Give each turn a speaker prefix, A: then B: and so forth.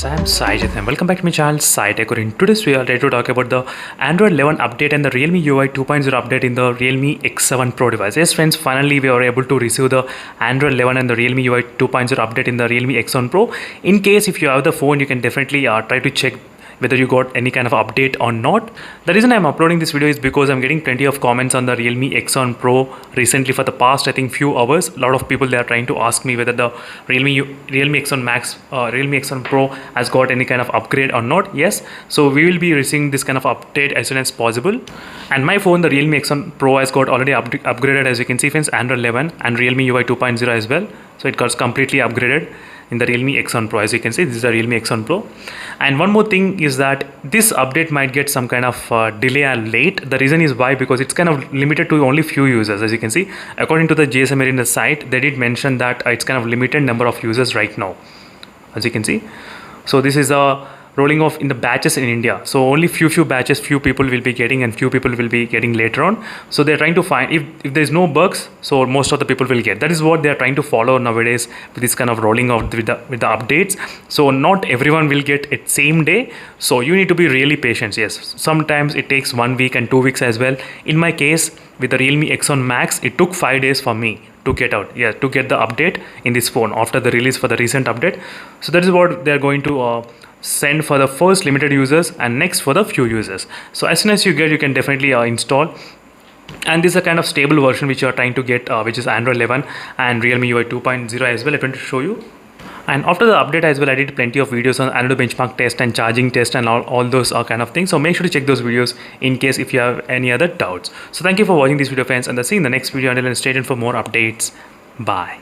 A: friends, I am Saijit and welcome back to my channel SciTech. In today's video, I'll try to talk about the Android 11 update and the Realme UI 2.0 update in the Realme X7 Pro device. Yes friends, finally we are able to receive the Android 11 and the Realme UI 2.0 update in the Realme X7 Pro. In case if you have the phone, you can definitely try to check whether you got any kind of update or not. The reason I'm uploading this video is because I'm getting plenty of comments on the Realme X7 Pro recently for the past I think few hours. A lot of people, they are trying to ask me whether the Realme X7 Max, Realme X7 Pro has got any kind of upgrade or not. Yes, so we will be receiving this kind of update as soon as possible. And my phone, the Realme X7 Pro, has got already upgraded, as you can see friends, Android 11 and Realme UI 2.0 as well. So it got completely upgraded in the Realme X7 Pro. As you can see, this is the Realme X7 Pro. And one more thing is that this update might get some kind of delay and late. The reason is why, because it's kind of limited to only few users. As you can see, according to the GSM Arena site, they did mention that it's kind of limited number of users right now, as you can see. So this is a rolling off in the batches in India. So only few batches, few people will be getting and few people will be getting later on. So they're trying to find if there's no bugs, so most of the people will get. That is what they're trying to follow nowadays with this kind of rolling off with the updates. So not everyone will get it same day. So you need to be really patient. Yes, sometimes it takes 1 week and 2 weeks as well. In my case, with the Realme X7 Max, it took 5 days for me to get to get the update in this phone after the release for the recent update. So that is what they're going to send for the first limited users and next for the few users. So as soon as you get, you can definitely install. And this is a kind of stable version which you are trying to get, which is Android 11 and Realme UI 2.0 as well. I'm going to show you. And after the update as well, I did plenty of videos on Antutu benchmark test and charging test and all those kind of things. So make sure to check those videos in case if you have any other doubts. So thank you for watching this video friends, and I'll see you in the next video. Until then, stay tuned for more updates. Bye.